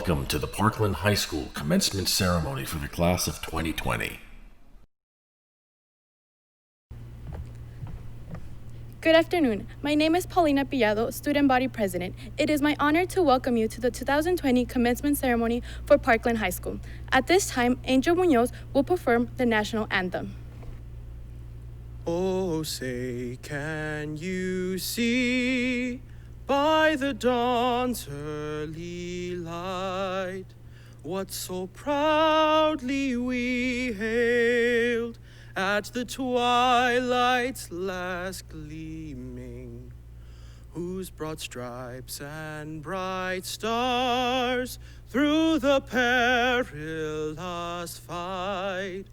Welcome to the Parkland High School commencement ceremony for the class of 2020. Good afternoon. My name is Paulina Pillado, Student Body President. It is my honor to welcome you to the 2020 commencement ceremony for Parkland High School. At this time, Angel Munoz will perform the national anthem. Oh, say, can you see by the dawn's early light what so proudly we hailed at the twilight's last gleaming, whose broad stripes and bright stars through the perilous fight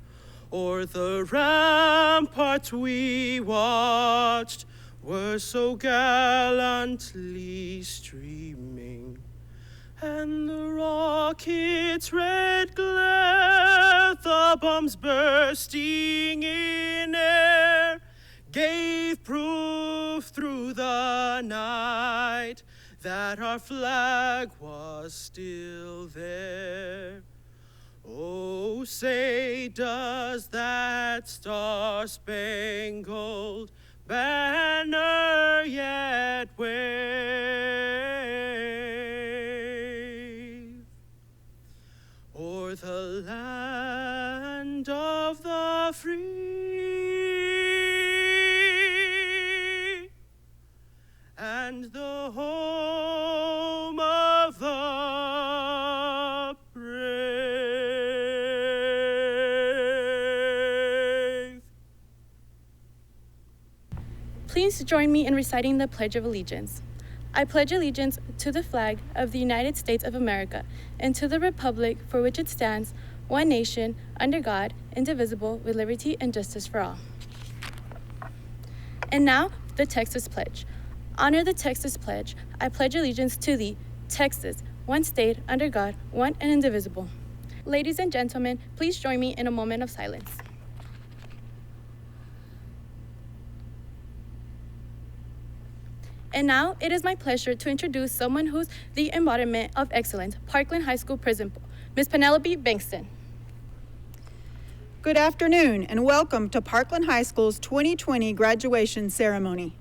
o'er the ramparts we watched were so gallantly streaming, and the rocket's red glare, the bombs bursting in air, gave proof through the night that our flag was still there. Oh, say, does that star-spangled banner yet wave o'er the land of the free and the home of the brave? Please join me in reciting the Pledge of Allegiance. I pledge allegiance to the flag of the United States of America and to the republic for which it stands, one nation, under God, indivisible, with liberty and justice for all. And now, the Texas Pledge. Honor the Texas Pledge. I pledge allegiance to thee, Texas, one state, under God, one and indivisible. Ladies and gentlemen, please join me in a moment of silence. And now, it is my pleasure to introduce someone who's the embodiment of excellence, Parkland High School Principal, Ms. Penelope Bankston. Good afternoon, and welcome to Parkland High School's 2020 graduation ceremony.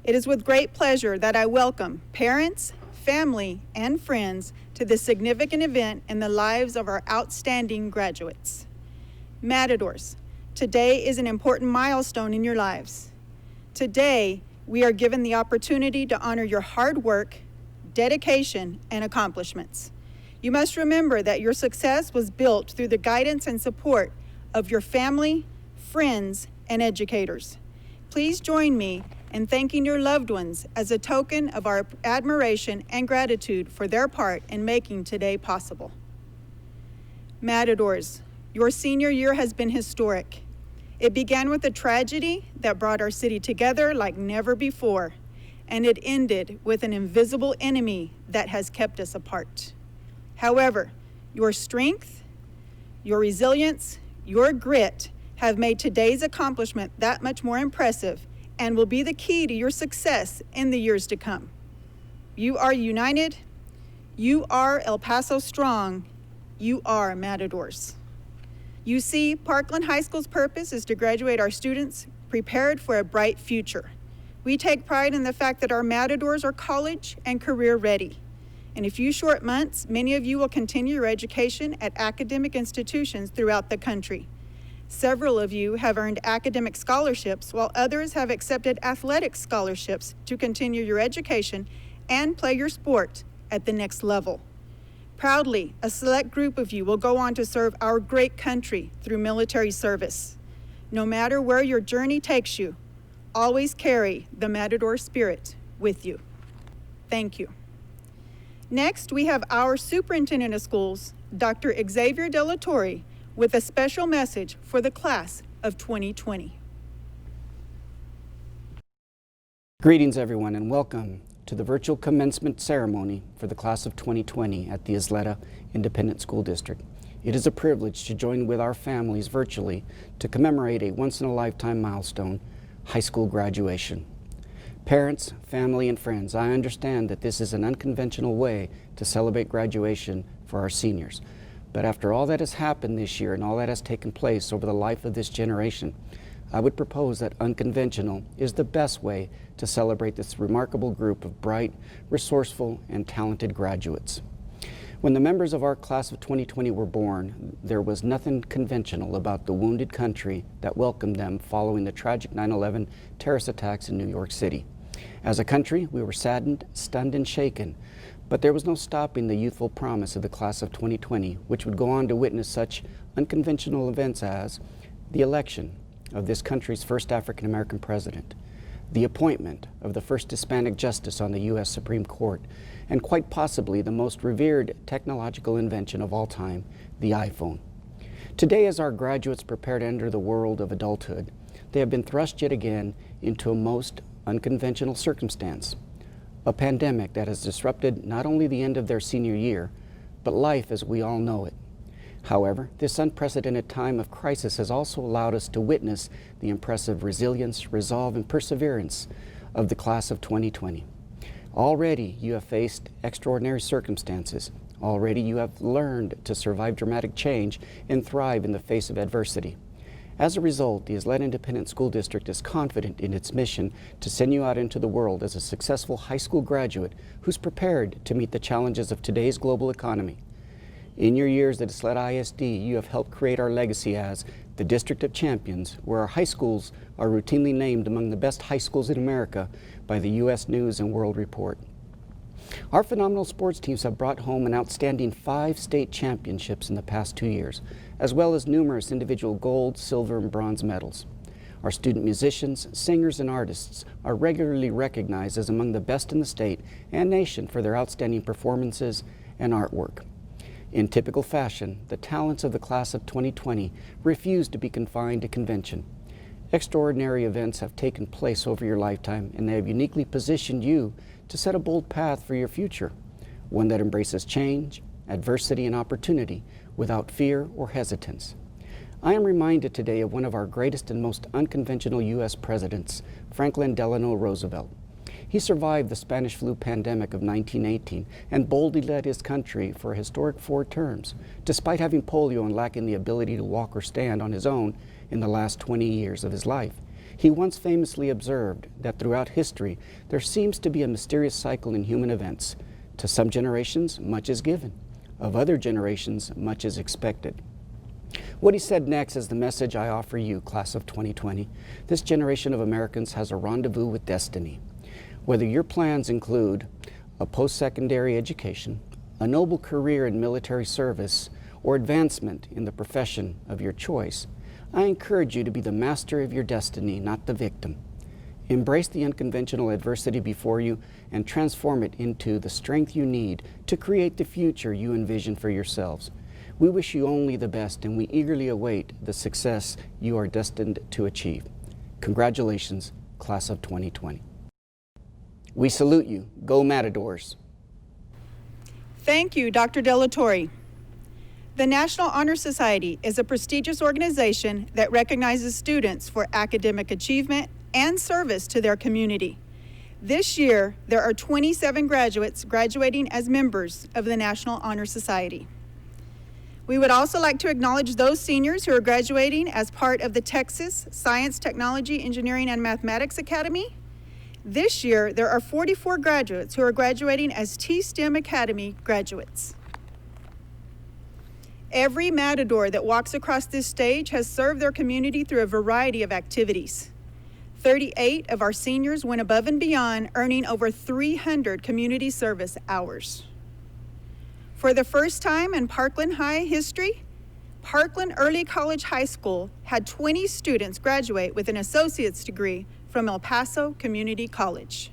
It is with great pleasure that I welcome parents, family, and friends to this significant event in the lives of our outstanding graduates. Matadors, today is an important milestone in your lives. Today, we are given the opportunity to honor your hard work, dedication, and accomplishments. You must remember that your success was built through the guidance and support of your family, friends, and educators. Please join me in thanking your loved ones as a token of our admiration and gratitude for their part in making today possible. Matadors, your senior year has been historic. It began with a tragedy that brought our city together like never before, and it ended with an invisible enemy that has kept us apart. However, your strength, your resilience, your grit have made today's accomplishment that much more impressive and will be the key to your success in the years to come. You are united. You are El Paso strong. You are Matadors. You see, Parkland High School's purpose is to graduate our students prepared for a bright future. We take pride in the fact that our Matadors are college and career ready. In a few short months, many of you will continue your education at academic institutions throughout the country. Several of you have earned academic scholarships, while others have accepted athletic scholarships to continue your education and play your sport at the next level. Proudly, a select group of you will go on to serve our great country through military service. No matter where your journey takes you, always carry the Matador spirit with you. Thank you. Next, we have our Superintendent of Schools, Dr. Xavier Salutatorian, with a special message for the class of 2020. Greetings, everyone, and welcome to the virtual commencement ceremony for the class of 2020 at the Isleta Independent School District. It is a privilege to join with our families virtually to commemorate a once-in-a-lifetime milestone, high school graduation. Parents, family, and friends, I understand that this is an unconventional way to celebrate graduation for our seniors. But after all that has happened this year and all that has taken place over the life of this generation, I would propose that unconventional is the best way to celebrate this remarkable group of bright, resourceful, and talented graduates. When the members of our class of 2020 were born, there was nothing conventional about the wounded country that welcomed them following the tragic 9/11 terrorist attacks in New York City. As a country, we were saddened, stunned, and shaken, but there was no stopping the youthful promise of the class of 2020, which would go on to witness such unconventional events as the election of this country's first African-American president, the appointment of the first Hispanic justice on the U.S. Supreme Court, and quite possibly the most revered technological invention of all time, the iPhone. Today, as our graduates prepare to enter the world of adulthood, they have been thrust yet again into a most unconventional circumstance, a pandemic that has disrupted not only the end of their senior year, but life as we all know it. However, this unprecedented time of crisis has also allowed us to witness the impressive resilience, resolve, and perseverance of the class of 2020. Already you have faced extraordinary circumstances. Already you have learned to survive dramatic change and thrive in the face of adversity. As a result, the Ysleta Independent School District is confident in its mission to send you out into the world as a successful high school graduate who's prepared to meet the challenges of today's global economy. In your years at Ysleta ISD, you have helped create our legacy as the District of Champions, where our high schools are routinely named among the best high schools in America by the U.S. News and World Report. Our phenomenal sports teams have brought home an outstanding 5 state championships in the past 2 years, as well as numerous individual gold, silver, and bronze medals. Our student musicians, singers, and artists are regularly recognized as among the best in the state and nation for their outstanding performances and artwork. In typical fashion, the talents of the class of 2020 refuse to be confined to convention. Extraordinary events have taken place over your lifetime, and they have uniquely positioned you to set a bold path for your future, one that embraces change, adversity, and opportunity without fear or hesitance. I am reminded today of one of our greatest and most unconventional U.S. presidents, Franklin Delano Roosevelt. He survived the Spanish flu pandemic of 1918 and boldly led his country for a historic 4 terms, despite having polio and lacking the ability to walk or stand on his own in the last 20 years of his life. He once famously observed that throughout history, there seems to be a mysterious cycle in human events. To some generations, much is given. Of other generations, much is expected. What he said next is the message I offer you, class of 2020. This generation of Americans has a rendezvous with destiny. Whether your plans include a post-secondary education, a noble career in military service, or advancement in the profession of your choice, I encourage you to be the master of your destiny, not the victim. Embrace the unconventional adversity before you and transform it into the strength you need to create the future you envision for yourselves. We wish you only the best, and we eagerly await the success you are destined to achieve. Congratulations, class of 2020. We salute you. Go Matadors. Thank you, Dr. Delatorre. The National Honor Society is a prestigious organization that recognizes students for academic achievement and service to their community. This year, there are 27 graduates graduating as members of the National Honor Society. We would also like to acknowledge those seniors who are graduating as part of the Texas Science, Technology, Engineering, and Mathematics Academy. This year, there are 44 graduates who are graduating as T-STEM Academy graduates. Every Matador that walks across this stage has served their community through a variety of activities. 38 of our seniors went above and beyond, earning over 300 community service hours. For the first time in Parkland High history, Parkland Early College High School had 20 students graduate with an associate's degree from El Paso Community College.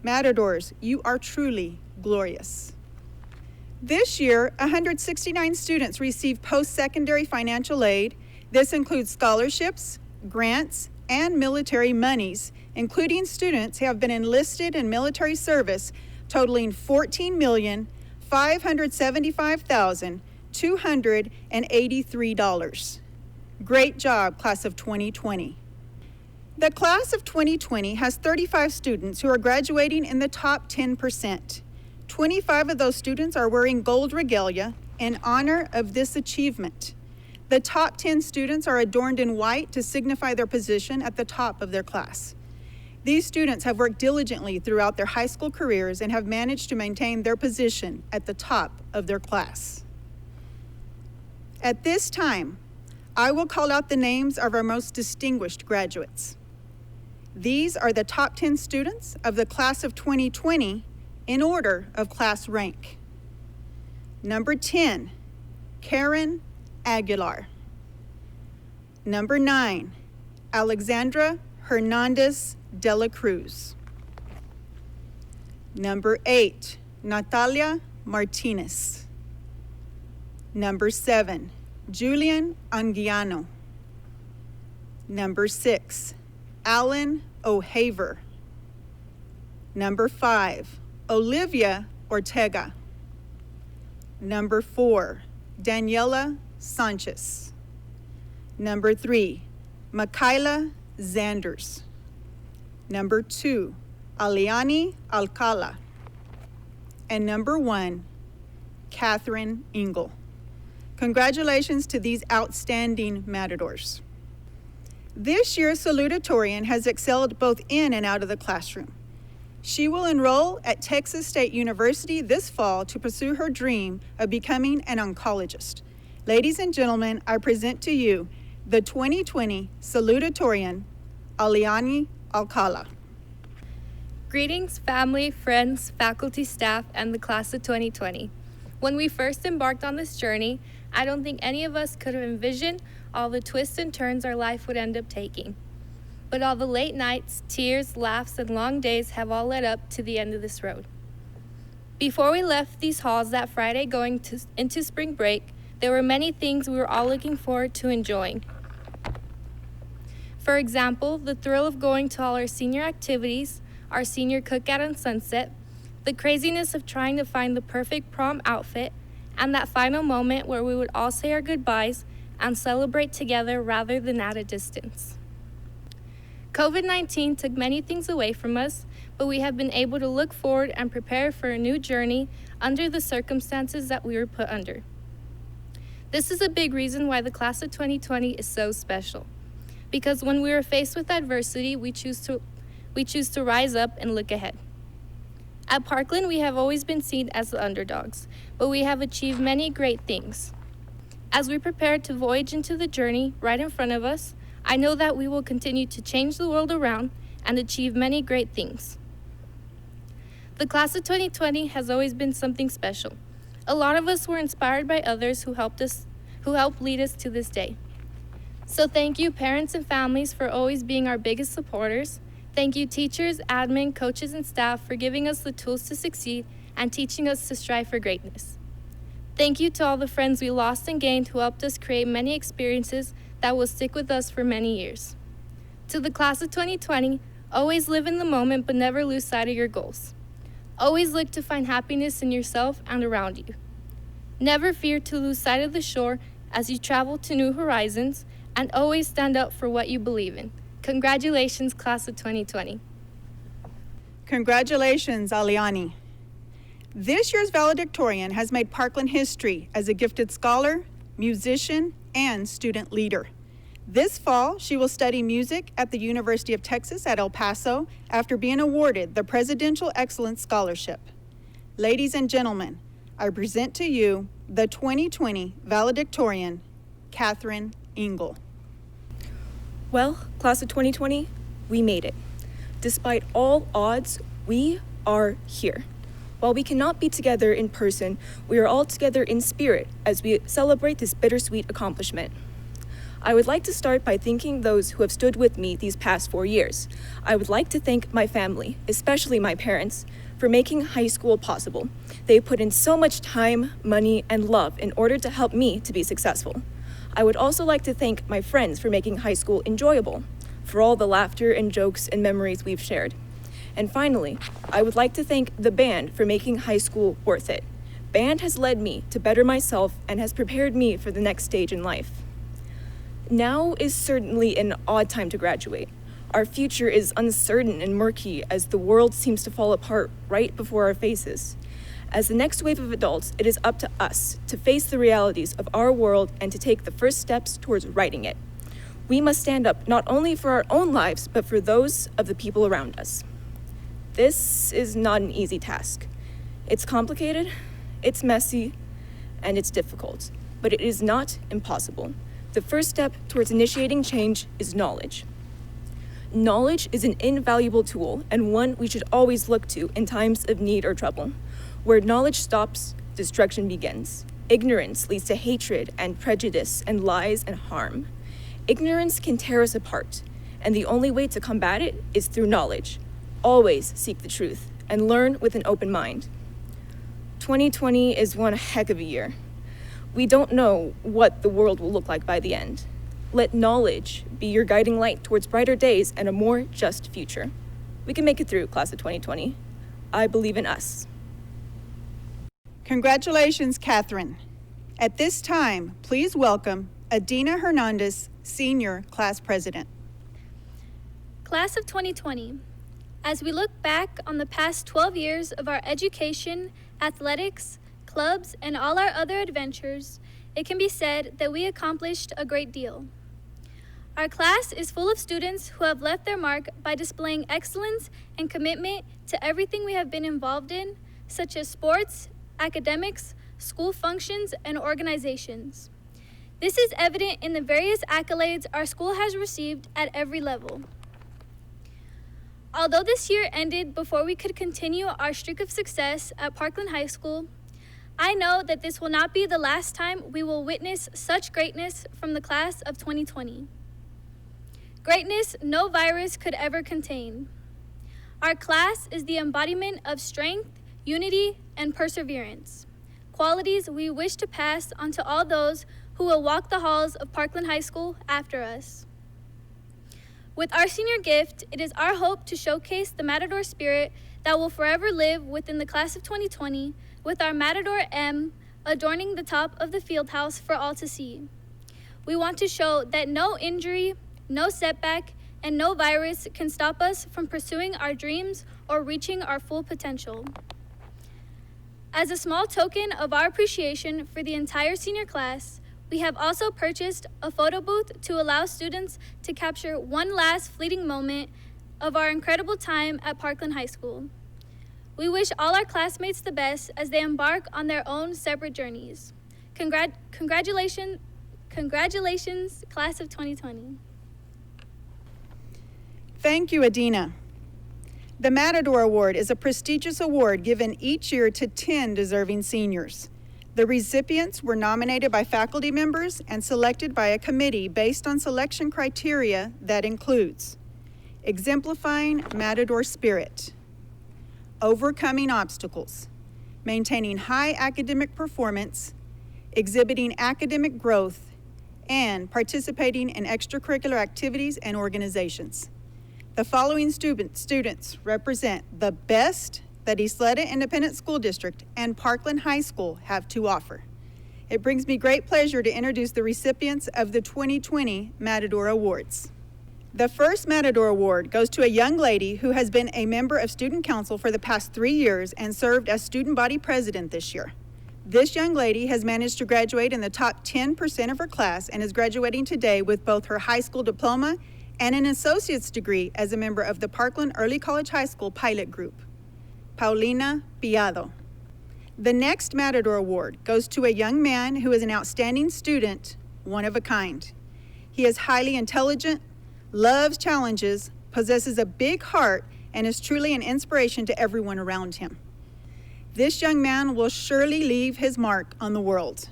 Matadors, you are truly glorious. This year, 169 students received post-secondary financial aid. This includes scholarships, grants, and military monies, including students who have been enlisted in military service, totaling $14,575,283. Great job, class of 2020. The class of 2020 has 35 students who are graduating in the top 10%. 25 of those students are wearing gold regalia in honor of this achievement. The top 10 students are adorned in white to signify their position at the top of their class. These students have worked diligently throughout their high school careers and have managed to maintain their position at the top of their class. At this time, I will call out the names of our most distinguished graduates. These are the top 10 students of the class of 2020 in order of class rank. Number 10, Karen Aguilar. Number 9, Alexandra Hernandez de la Cruz. Number 8, Natalia Martinez. Number 7, Julian Anguiano. Number 6, Alan O'Haver. Number 5, Olivia Ortega. Number 4, Daniela Sanchez. Number 3, Michaela Zanders. Number 2, Aliani Alcala. And number 1, Catherine Engel. Congratulations to these outstanding Matadors. This year's Salutatorian has excelled both in and out of the classroom. She will enroll at Texas State University this fall to pursue her dream of becoming an oncologist. Ladies and gentlemen, I present to you the 2020 Salutatorian, Aliani Alcala. Greetings, family, friends, faculty, staff, and the class of 2020. When we first embarked on this journey, I don't think any of us could have envisioned all the twists and turns our life would end up taking. But all the late nights, tears, laughs, and long days have all led up to the end of this road. Before we left these halls that Friday going into spring break, there were many things we were all looking forward to enjoying. For example, the thrill of going to all our senior activities, our senior cookout on Sunset, the craziness of trying to find the perfect prom outfit, and that final moment where we would all say our goodbyes and celebrate together rather than at a distance. COVID-19 took many things away from us, but we have been able to look forward and prepare for a new journey under the circumstances that we were put under. This is a big reason why the class of 2020 is so special, because when we are faced with adversity, we choose to rise up and look ahead. At Parkland, we have always been seen as the underdogs, but we have achieved many great things. As we prepare to voyage into the journey right in front of us, I know that we will continue to change the world around and achieve many great things. The class of 2020 has always been something special. A lot of us were inspired by others who helped lead us to this day. So thank you, parents and families, for always being our biggest supporters. Thank you, teachers, admin, coaches, and staff for giving us the tools to succeed and teaching us to strive for greatness. Thank you to all the friends we lost and gained who helped us create many experiences that will stick with us for many years. To the class of 2020, always live in the moment but never lose sight of your goals. Always look to find happiness in yourself and around you. Never fear to lose sight of the shore as you travel to new horizons, and always stand up for what you believe in. Congratulations, class of 2020. Congratulations, Aliani. This year's valedictorian has made Parkland history as a gifted scholar, musician, and student leader. This fall, she will study music at the University of Texas at El Paso after being awarded the Presidential Excellence Scholarship. Ladies and gentlemen, I present to you the 2020 valedictorian, Catherine Engel. Well, class of 2020, we made it. Despite all odds, we are here. While we cannot be together in person, we are all together in spirit as we celebrate this bittersweet accomplishment. I would like to start by thanking those who have stood with me these past 4 years. I would like to thank my family, especially my parents, for making high school possible. They put in so much time, money, and love in order to help me to be successful. I would also like to thank my friends for making high school enjoyable, for all the laughter and jokes and memories we've shared. And finally, I would like to thank the band for making high school worth it. Band has led me to better myself and has prepared me for the next stage in life. Now is certainly an odd time to graduate. Our future is uncertain and murky as the world seems to fall apart right before our faces. As the next wave of adults, it is up to us to face the realities of our world and to take the first steps towards righting it. We must stand up not only for our own lives, but for those of the people around us. This is not an easy task. It's complicated, it's messy, and it's difficult, but it is not impossible. The first step towards initiating change is knowledge. Knowledge is an invaluable tool and one we should always look to in times of need or trouble. Where knowledge stops, destruction begins. Ignorance leads to hatred and prejudice and lies and harm. Ignorance can tear us apart, and the only way to combat it is through knowledge. Always seek the truth and learn with an open mind. 2020 is one heck of a year. We don't know what the world will look like by the end. Let knowledge be your guiding light towards brighter days and a more just future. We can make it through, class of 2020. I believe in us. Congratulations, Catherine. At this time, please welcome Adina Hernandez, Senior Class President. Class of 2020, as we look back on the past 12 years of our education, athletics, clubs, and all our other adventures, it can be said that we accomplished a great deal. Our class is full of students who have left their mark by displaying excellence and commitment to everything we have been involved in, such as sports, academics, school functions, and organizations. This is evident in the various accolades our school has received at every level. Although this year ended before we could continue our streak of success at Parkland High School, I know that this will not be the last time we will witness such greatness from the class of 2020. Greatness no virus could ever contain. Our class is the embodiment of strength, unity, and perseverance, qualities we wish to pass on to all those who will walk the halls of Parkland High School after us. With our senior gift, it is our hope to showcase the Matador spirit that will forever live within the class of 2020, with our Matador M adorning the top of the field house for all to see. We want to show that no injury, no setback, and no virus can stop us from pursuing our dreams or reaching our full potential. As a small token of our appreciation for the entire senior class, we have also purchased a photo booth to allow students to capture one last fleeting moment of our incredible time at Parkland High School. We wish all our classmates the best as they embark on their own separate journeys. Congratulations, class of 2020. Thank you, Adina. The Matador Award is a prestigious award given each year to 10 deserving seniors. The recipients were nominated by faculty members and selected by a committee based on selection criteria that includes exemplifying Matador spirit, overcoming obstacles, maintaining high academic performance, exhibiting academic growth, and participating in extracurricular activities and organizations. The following students represent the best that Ysleta Independent School District and Parkland High School have to offer. It brings me great pleasure to introduce the recipients of the 2020 Matador Awards. The first Matador Award goes to a young lady who has been a member of Student Council for the past 3 years and served as Student Body President this year. This young lady has managed to graduate in the top 10% of her class and is graduating today with both her high school diploma and an associate's degree as a member of the Parkland Early College High School Pilot Group. Paulina Piado. The next Matador Award goes to a young man who is an outstanding student, one of a kind. He is highly intelligent, loves challenges, possesses a big heart, and is truly an inspiration to everyone around him. This young man will surely leave his mark on the world.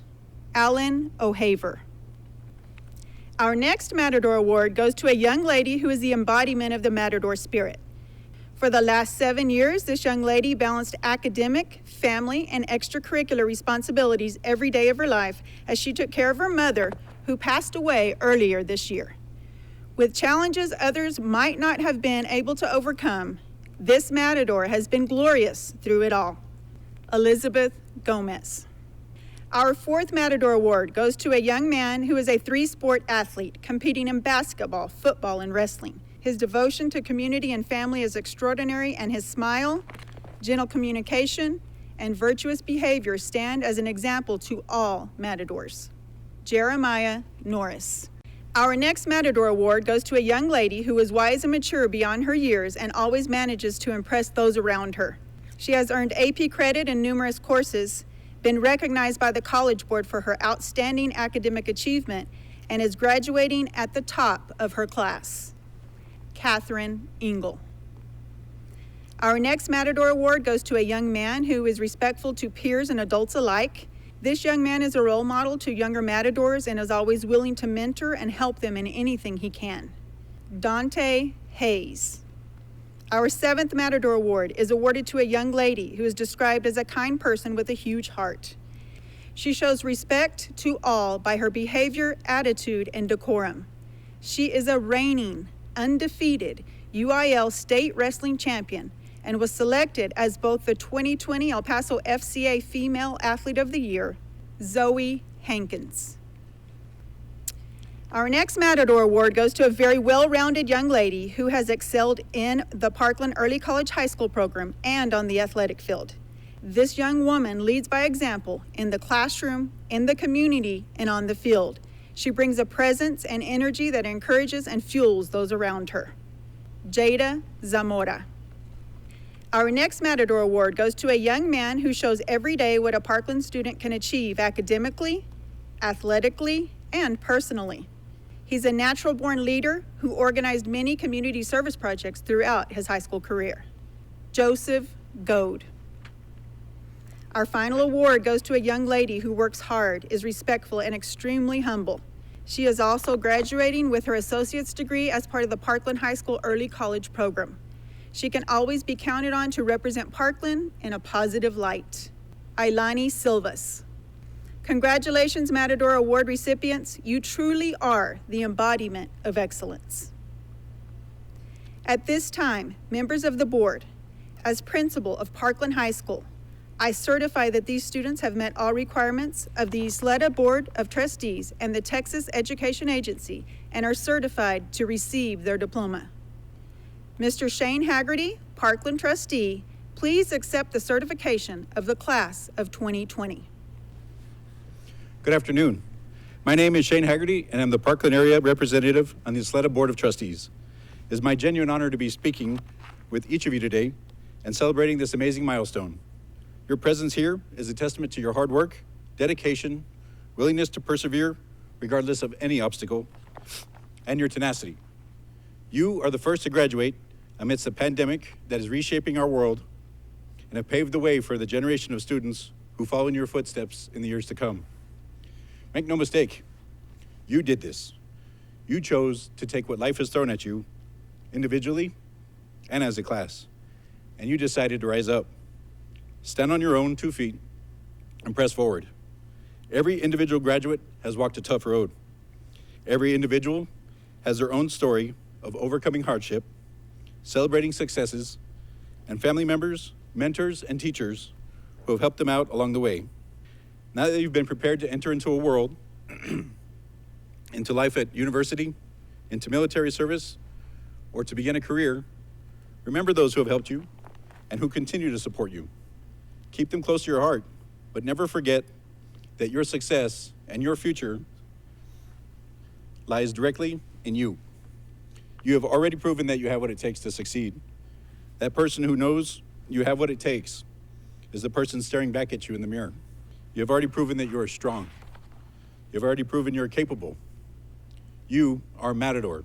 Alan O'Haver. Our next Matador Award goes to a young lady who is the embodiment of the Matador spirit. For the last 7 years, this young lady balanced academic, family, and extracurricular responsibilities every day of her life as she took care of her mother, who passed away earlier this year. With challenges others might not have been able to overcome, this Matador has been glorious through it all. Elizabeth Gomez. Our fourth Matador Award goes to a young man who is a 3-sport athlete, competing in basketball, football, and wrestling. His devotion to community and family is extraordinary, and his smile, gentle communication, and virtuous behavior stand as an example to all Matadors. Jeremiah Norris. Our next Matador Award goes to a young lady who is wise and mature beyond her years and always manages to impress those around her. She has earned AP credit in numerous courses, been recognized by the College Board for her outstanding academic achievement, and is graduating at the top of her class. Catherine Engel. Our next Matador Award goes to a young man who is respectful to peers and adults alike. This young man is a role model to younger Matadors and is always willing to mentor and help them in anything he can. Dante Hayes. Our 7th Matador Award is awarded to a young lady who is described as a kind person with a huge heart. She shows respect to all by her behavior, attitude, and decorum. She is a reigning, undefeated UIL state wrestling champion and was selected as both the 2020 El Paso FCA Female Athlete of the Year, Zoe Hankins. Our next Matador Award goes to a very well-rounded young lady who has excelled in the Parkland Early College High School program and on the athletic field. This young woman leads by example in the classroom, in the community, and on the field. She brings a presence and energy that encourages and fuels those around her. Jada Zamora. Our next Matador Award goes to a young man who shows every day what a Parkland student can achieve academically, athletically, and personally. He's a natural-born leader who organized many community service projects throughout his high school career. Joseph Goad. Our final award goes to a young lady who works hard, is respectful, and extremely humble. She is also graduating with her associate's degree as part of the Parkland High School Early College program. She can always be counted on to represent Parkland in a positive light. Ailani Silvas. Congratulations, Matador Award recipients. You truly are the embodiment of excellence. At this time, members of the board, as principal of Parkland High School, I certify that these students have met all requirements of the Isleta Board of Trustees and the Texas Education Agency and are certified to receive their diploma. Mr. Shane Haggerty, Parkland trustee, please accept the certification of the class of 2020. Good afternoon. My name is Shane Haggerty, and I'm the Parkland area representative on the Isleta Board of Trustees. It is my genuine honor to be speaking with each of you today and celebrating this amazing milestone. Your presence here is a testament to your hard work, dedication, willingness to persevere regardless of any obstacle, and your tenacity. You are the first to graduate amidst a pandemic that is reshaping our world and have paved the way for the generation of students who follow in your footsteps in the years to come. Make no mistake, you did this. You chose to take what life has thrown at you, individually and as a class, and you decided to rise up, stand on your own 2 feet, and press forward. Every individual graduate has walked a tough road. Every individual has their own story of overcoming hardship, celebrating successes, and family members, mentors, and teachers who have helped them out along the way. Now that you've been prepared to enter into a world, into life at university, into military service, or to begin a career, remember those who have helped you and who continue to support you. Keep them close to your heart, but never forget that your success and your future lies directly in you. You have already proven that you have what it takes to succeed. That person who knows you have what it takes is the person staring back at you in the mirror. You have already proven that you are strong. You have already proven you're capable. You are Matador,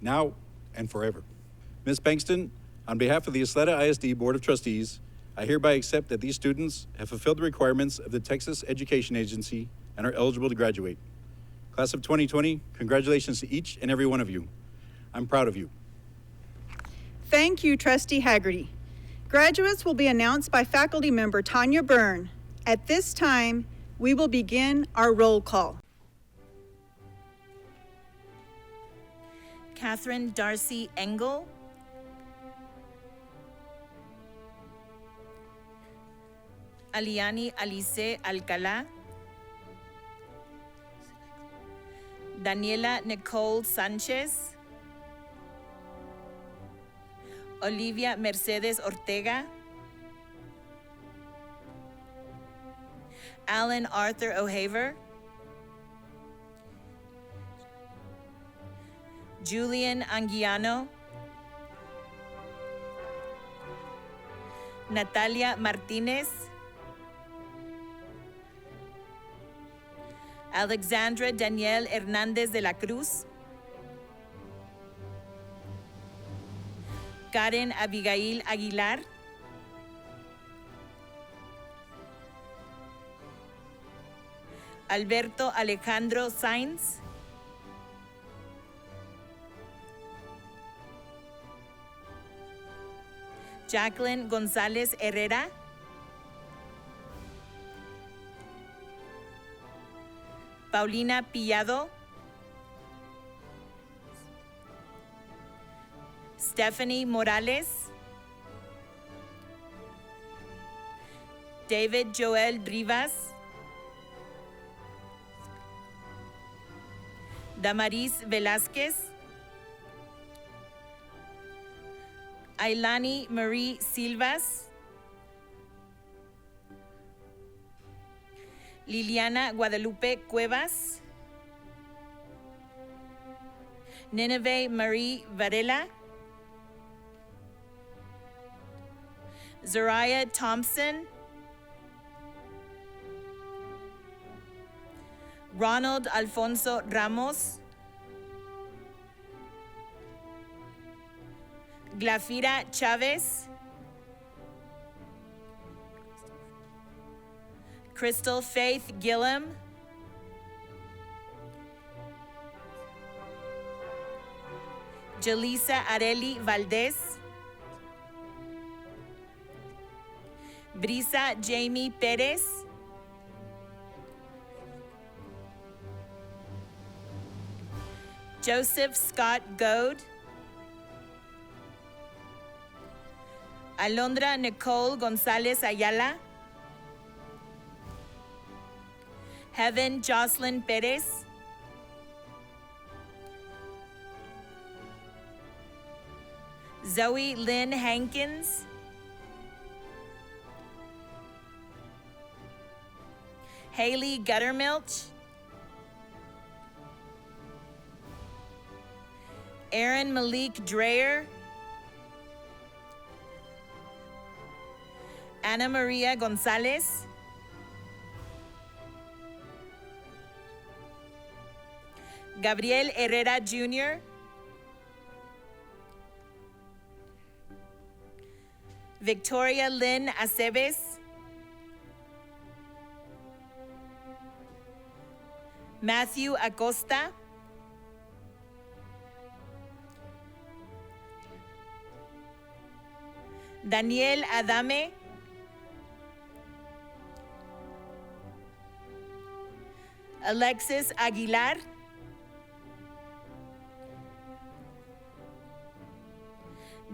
now and forever. Ms. Bankston, on behalf of the Isleta ISD Board of Trustees, I hereby accept that these students have fulfilled the requirements of the Texas Education Agency and are eligible to graduate. Class of 2020, congratulations to each and every one of you. I'm proud of you. Thank you, Trustee Haggerty. Graduates will be announced by faculty member Tanya Byrne. At this time, we will begin our roll call. Catherine Darcy Engel. Aliani Alice Alcalá. Daniela Nicole Sanchez. Olivia Mercedes Ortega. Alan Arthur O'Haver, Julian Anguiano, Natalia Martinez, Alexandra Danielle Hernandez de la Cruz, Karen Abigail Aguilar, Alberto Alejandro Sainz, Jacqueline González Herrera, Paulina Pillado, Stephanie Morales, David Joel Rivas, Damaris Velázquez, Ailani Marie Silvas, Liliana Guadalupe Cuevas, Nineveh Marie Varela, Zariah Thompson, Ronald Alfonso Ramos, Glafira Chavez, Crystal Faith Gillum, Jaleesa Areli Valdez, Brisa Jamie Perez, Joseph Scott Goad, Alondra Nicole Gonzalez Ayala, Heaven Jocelyn Perez, Zoe Lynn Hankins, Haley Guttermilch, Aaron Malik Dreyer, Ana Maria Gonzalez, Gabriel Herrera Jr., Victoria Lynn Aceves, Matthew Acosta, Daniel Adame, Alexis Aguilar,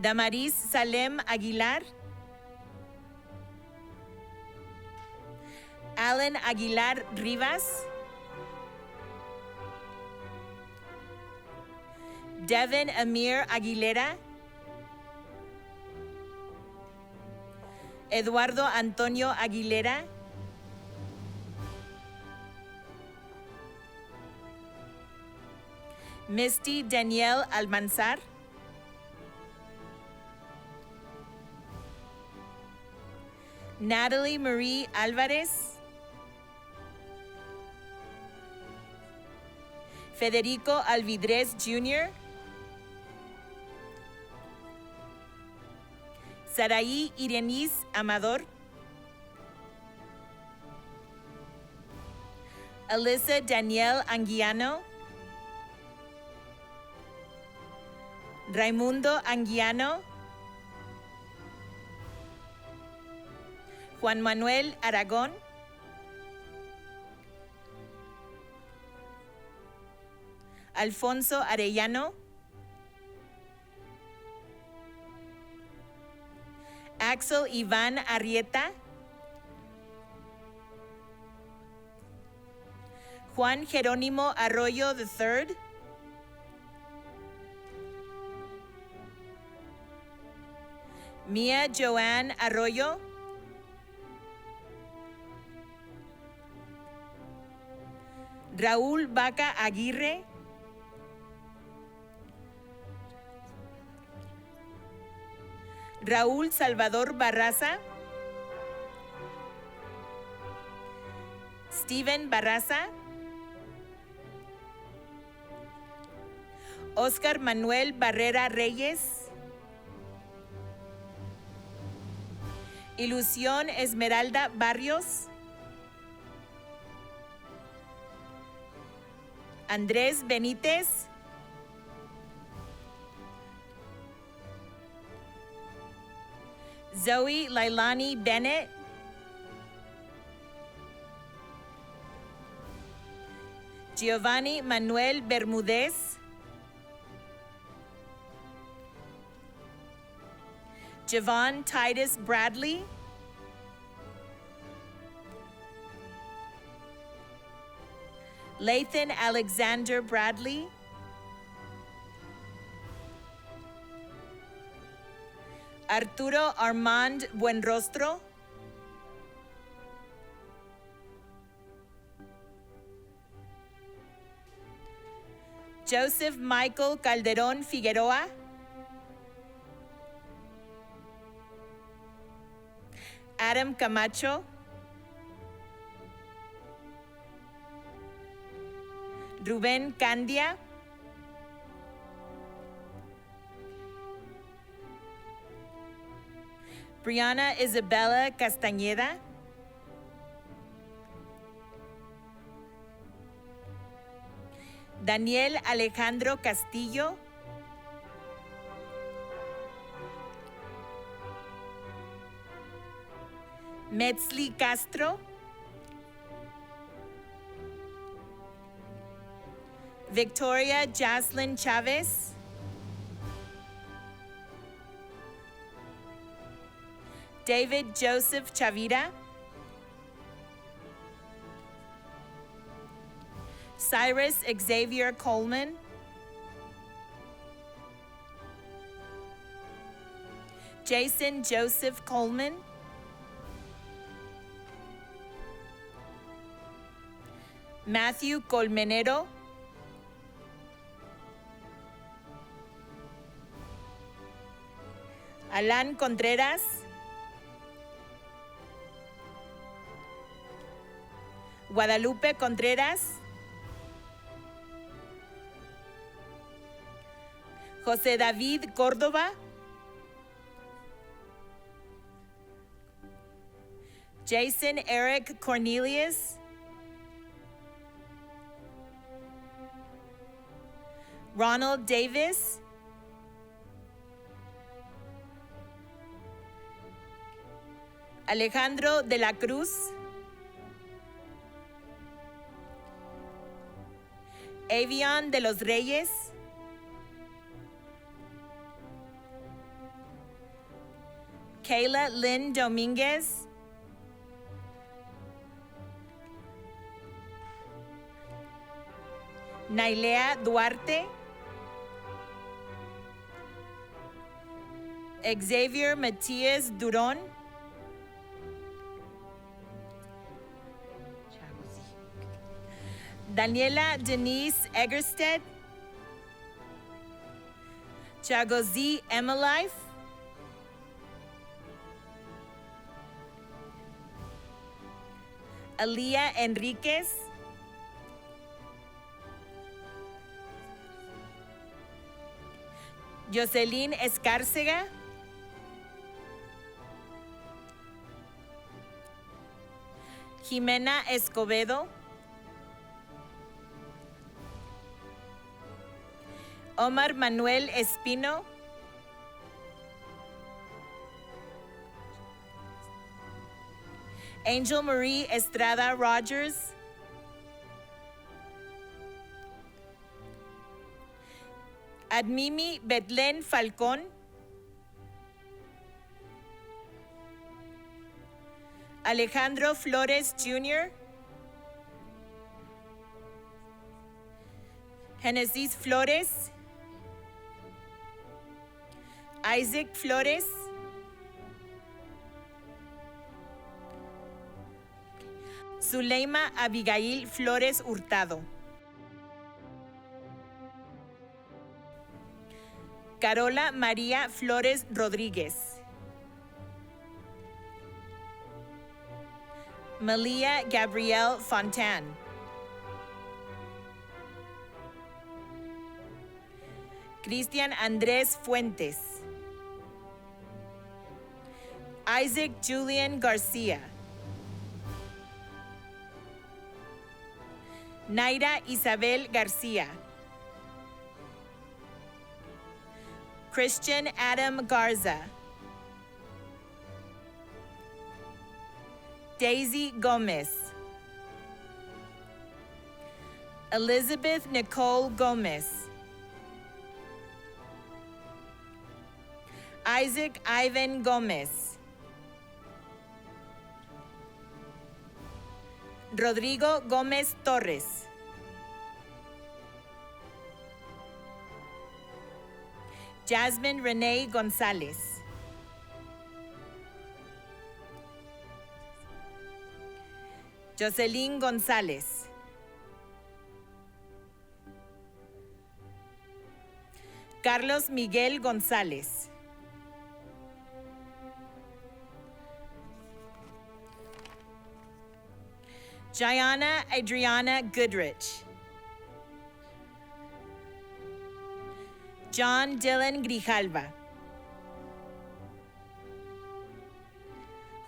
Damaris Salem Aguilar, Alan Aguilar Rivas, Devin Amir Aguilera, Eduardo Antonio Aguilera, Misty Danielle Almanzar, Natalie Marie Alvarez, Federico Alvidrez Jr., Saraí Irenice Amador, Alyssa Danielle Anguiano, Raimundo Anguiano, Juan Manuel Aragón, Alfonso Arellano, Axel Iván Arrieta, Juan Jerónimo Arroyo III, Mia Joanne Arroyo, Raúl Vaca Aguirre, Raúl Salvador Barraza, Steven Barraza, Oscar Manuel Barrera Reyes, Ilusión Esmeralda Barrios, Andrés Benítez, Zoe Lailani Bennett, Giovanni Manuel Bermúdez, Javon Titus Bradley, Lathan Alexander Bradley, Arturo Armand Buenrostro, Joseph Michael Calderón Figueroa, Adam Camacho, Rubén Candia, Brianna Isabella Castañeda, Daniel Alejandro Castillo, Metzli Castro, Victoria Jaslyn Chavez, David Joseph Chavira, Cyrus Xavier Coleman, Jason Joseph Coleman, Matthew Colmenero, Alan Contreras, Guadalupe Contreras, José David Córdoba, Jason Eric Cornelius, Ronald Davis, Alejandro de la Cruz, Avion de los Reyes, Kayla Lynn Dominguez, Nailea Duarte, Xavier Matias Durón, Daniela Denise Egerstedt, Chagozi Emilife, Aliyah Enriquez, Jocelyn Escárcega, Jimena Escobedo, Omar Manuel Espino, Angel Marie Estrada Rogers, Admimi Betlen Falcón, Alejandro Flores Jr., Genesis Flores, Isaac Flores, Zuleima Abigail Flores Hurtado. Carola María Flores Rodríguez. Malia Gabrielle Fontan. Cristian Andrés Fuentes. Isaac Julian Garcia. Naira Isabel Garcia. Christian Adam Garza. Daisy Gomez. Elizabeth Nicole Gomez. Isaac Ivan Gomez. Rodrigo Gomez Torres. Jasmine Renee Gonzalez. Jocelyn Gonzalez. Carlos Miguel González. Gianna Adriana Goodrich. John Dylan Grijalva.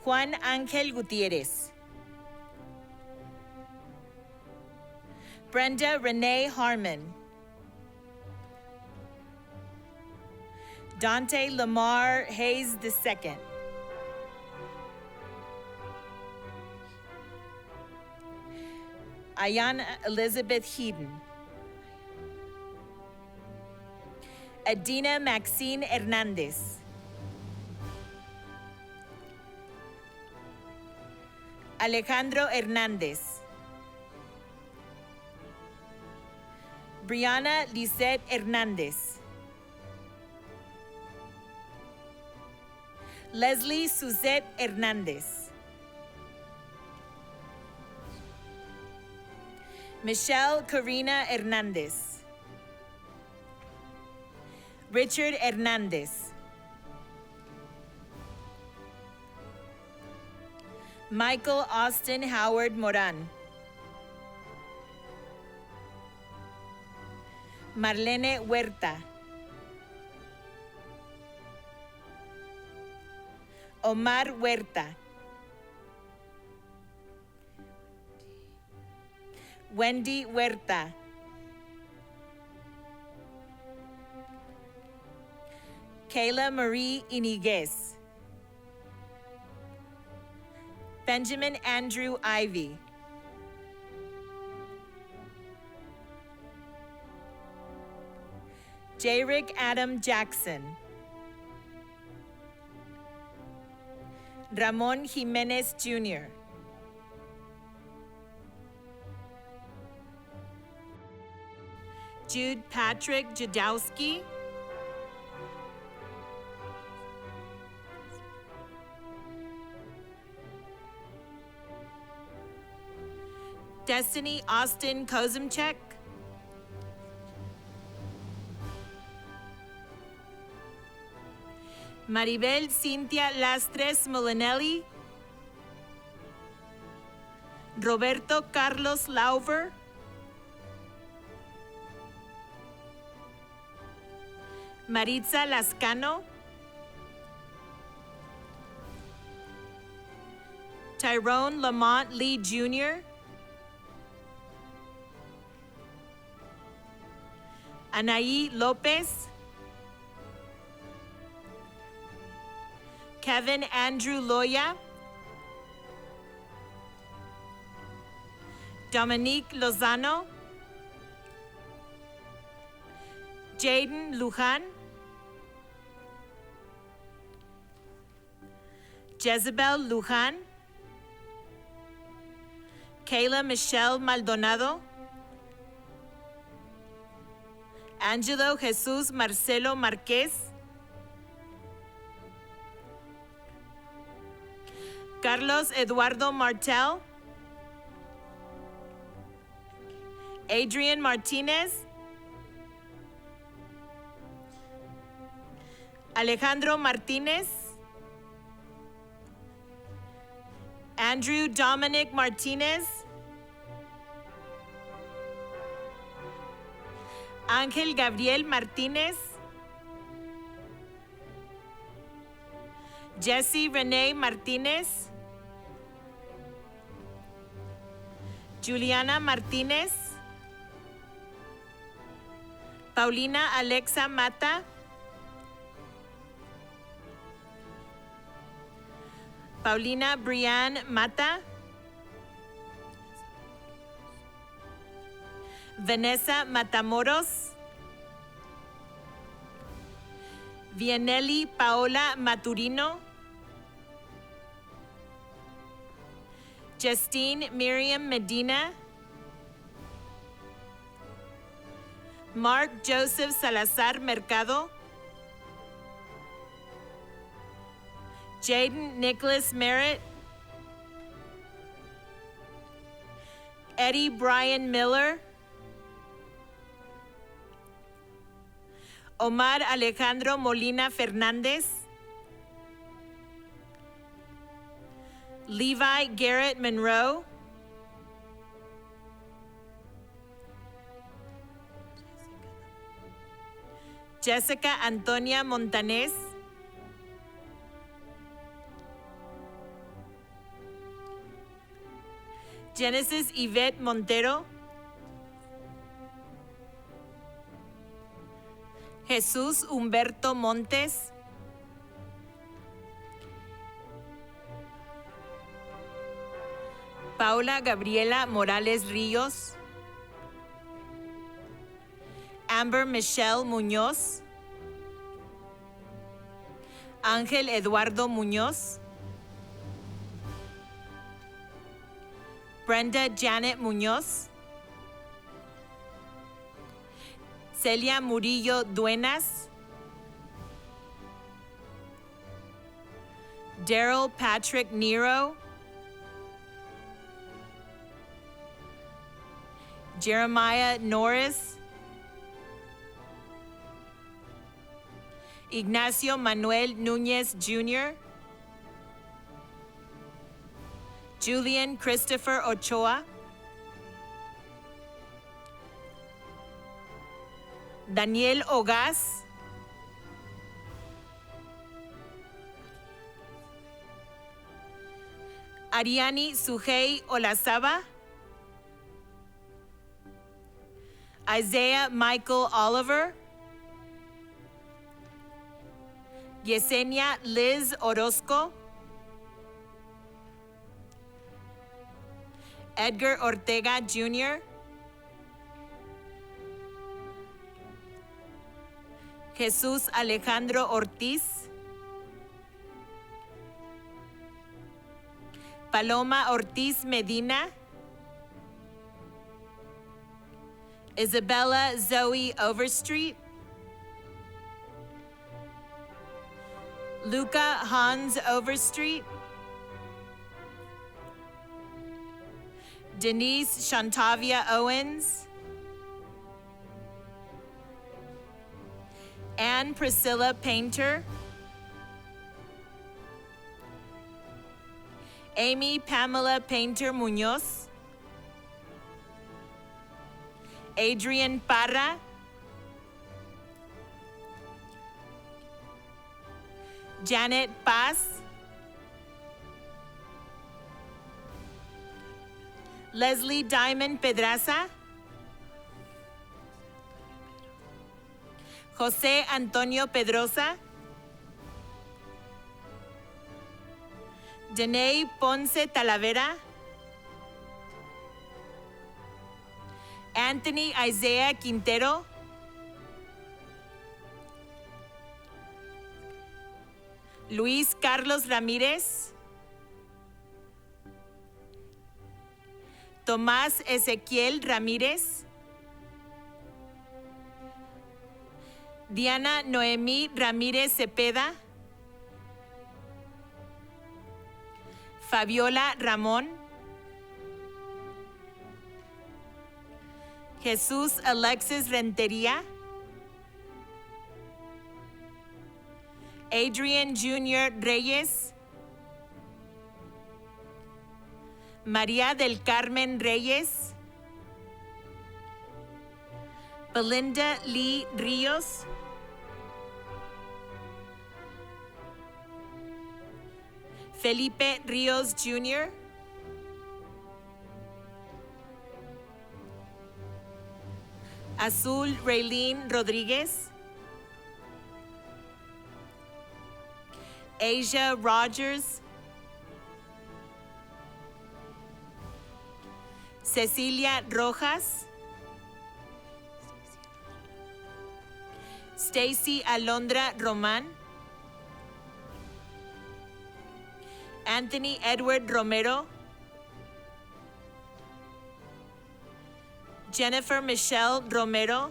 Juan Ángel Gutiérrez. Brenda Renee Harmon. Dante Lamar Hayes II. Ayana Elizabeth Heaton. Adina Maxine Hernandez. Alejandro Hernández. Brianna Lisette Hernández. Leslie Suzette Hernández. Michelle Karina Hernández. Richard Hernández. Michael Austin Howard Moran. Marlene Huerta. Omar Huerta. Wendy Huerta. Kayla Marie Iniguez. Benjamin Andrew Ivy. Jayrick Adam Jackson. Ramon Jimenez Jr. Jude Patrick Jadowski. Destiny Austin Kozumchek. Maribel Cynthia Lastres Molinelli. Roberto Carlos Lauver. Maritza Lascano. Tyrone Lamont Lee Jr. Anaí Lopez. Kevin Andrew Loya. Dominique Lozano. Jaden Lujan. Jezebel Lujan. Kayla Michelle Maldonado. Angelo Jesus Marcelo Marquez. Carlos Eduardo Martel. Adrian Martinez. Alejandro Martinez, Andrew Dominic Martinez, Ángel Gabriel Martinez, Jessie Renee Martinez, Juliana Martinez, Paulina Alexa Mata, Paulina Brianne Mata, Vanessa Matamoros, Vianelli Paola Maturino, Justine Miriam Medina, Mark Joseph Salazar Mercado, Jaden Nicholas Merritt, Eddie Brian Miller, Omar Alejandro Molina Fernandez, Levi Garrett Monroe, Jessica Antonia Montanez, Genesis Yvette Montero, Jesús Humberto Montes, Paula Gabriela Morales Ríos, Amber Michelle Muñoz, Ángel Eduardo Muñoz, Brenda Janet Muñoz, Celia Murillo Duenas, Daryl Patrick Nero, Jeremiah Norris, Ignacio Manuel Núñez Jr., Julian Christopher Ochoa, Daniel Ogas, Ariani Sujei Olazaba, Isaiah Michael Oliver, Yesenia Liz Orozco, Edgar Ortega Jr., Jesús Alejandro Ortiz, Paloma Ortiz Medina, Isabella Zoe Overstreet, Luca Hans Overstreet, Denise Shantavia Owens, Anne Priscilla Painter, Amy Pamela Painter Muñoz, Adrian Parra, Janet Paz, Leslie Diamond Pedraza, José Antonio Pedrosa, Janae Ponce Talavera, Anthony Isaiah Quintero, Luis Carlos Ramírez, Tomás Ezequiel Ramírez, Diana Noemí Ramírez Cepeda, Fabiola Ramón, Jesús Alexis Rentería, Adrian Jr. Reyes, María del Carmen Reyes, Belinda Lee Rios, Felipe Rios Jr., Azul Raylene Rodriguez, Asia Rogers, Cecilia Rojas, Stacy Alondra Roman, Anthony Edward Romero, Jennifer Michelle Romero,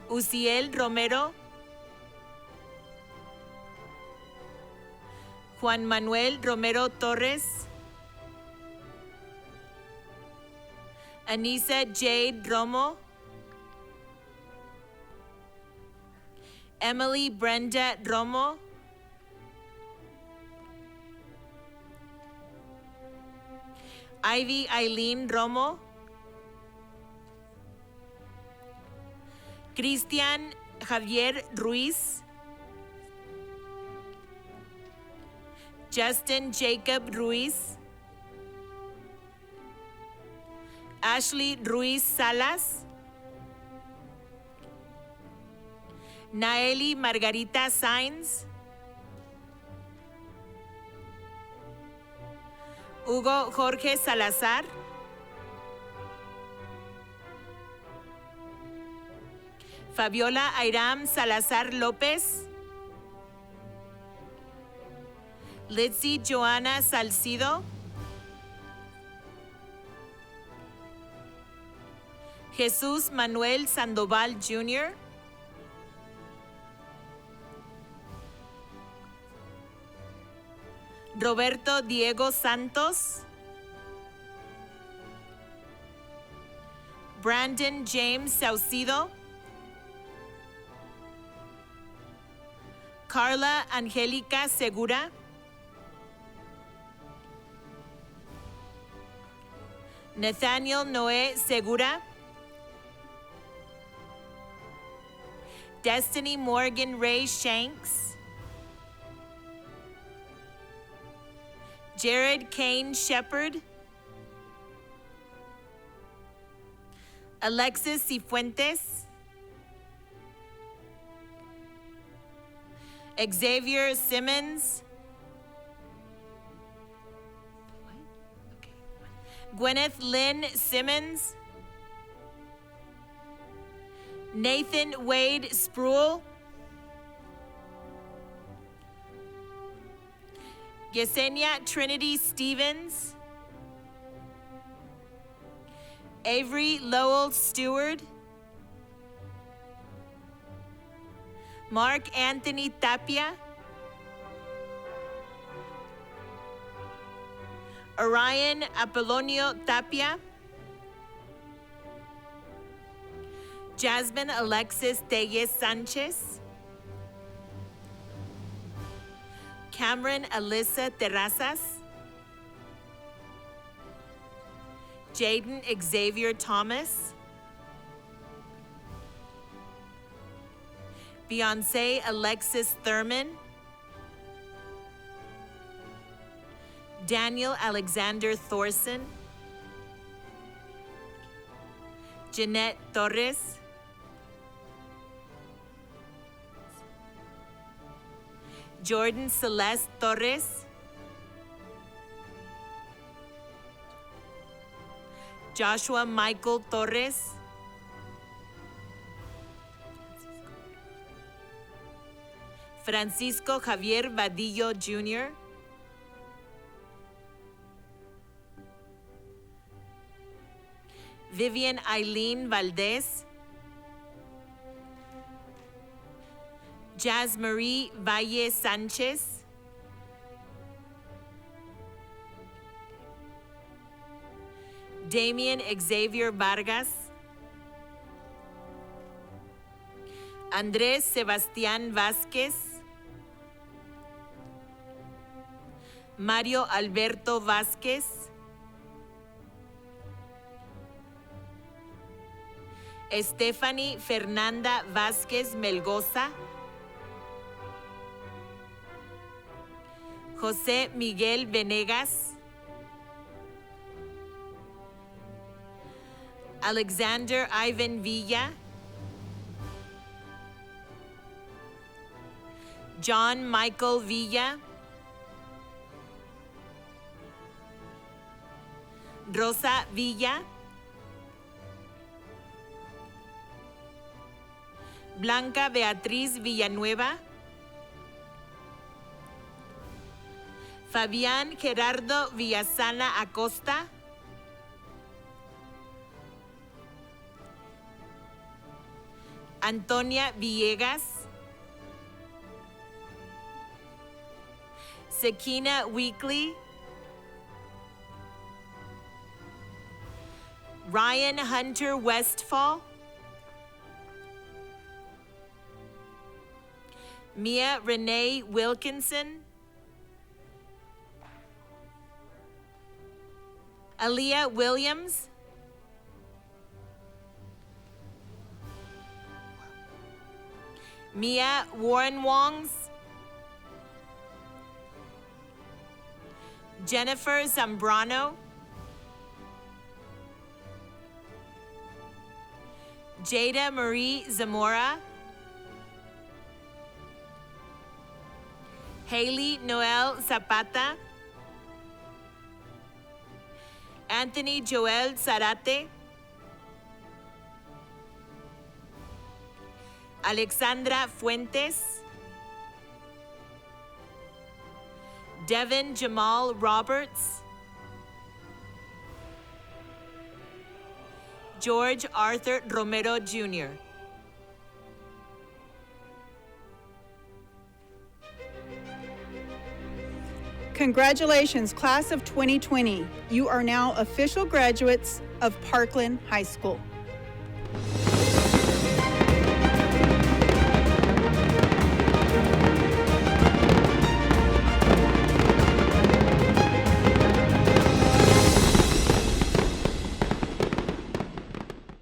Uziel Romero, Juan Manuel Romero Torres, Anissa Jade Romo, Emily Brenda Romo, Ivy Eileen Romo, Cristian Javier Ruiz, Justin Jacob Ruiz, Ashley Ruiz Salas, Naeli Margarita Sainz, Hugo Jorge Salazar, Fabiola Airam Salazar López, Litzy Joana Salcido, Jesús Manuel Sandoval Jr., Roberto Diego Santos, Brandon James Saucedo, Carla Angélica Segura, Nathaniel Noé Segura, Destiny Morgan Ray Shanks, Jared Kane Shepard, Alexis Cifuentes, Xavier Simmons, Gwyneth Lynn Simmons, Nathan Wade Spruill, Yesenia Trinity Stevens, Avery Lowell Stewart, Mark Anthony Tapia, Orion Apollonio Tapia, Jasmine Alexis Tellez Sanchez, Cameron Alyssa Terrazas, Jaden Xavier Thomas, Beyonce Alexis Thurman, Daniel Alexander Thorson, Jeanette Torres, Jordan Celeste Torres, Joshua Michael Torres, Francisco Javier Vadillo Jr., Vivian Eileen Valdez, Jazz Marie Valle Sanchez, Damian Xavier Vargas, Andrés Sebastián Vázquez, Mario Alberto Vázquez, Stephanie Fernanda Vázquez Melgoza, José Miguel Venegas, Alexander Ivan Villa, John Michael Villa, Rosa Villa, Blanca Beatriz Villanueva, Fabián Gerardo Villasana Acosta, Antonia Villegas, Sakina Weekly, Ryan Hunter Westfall, Mia Renee Wilkinson, Aaliyah Williams, Mia Warren Wongs, Jennifer Zambrano, Jada Marie Zamora, Haley Noel Zapata, Anthony Joel Zarate, Alexandra Fuentes, Devin Jamal Roberts, George Arthur Romero Jr. Congratulations, class of 2020. You are now official graduates of Parkland High School.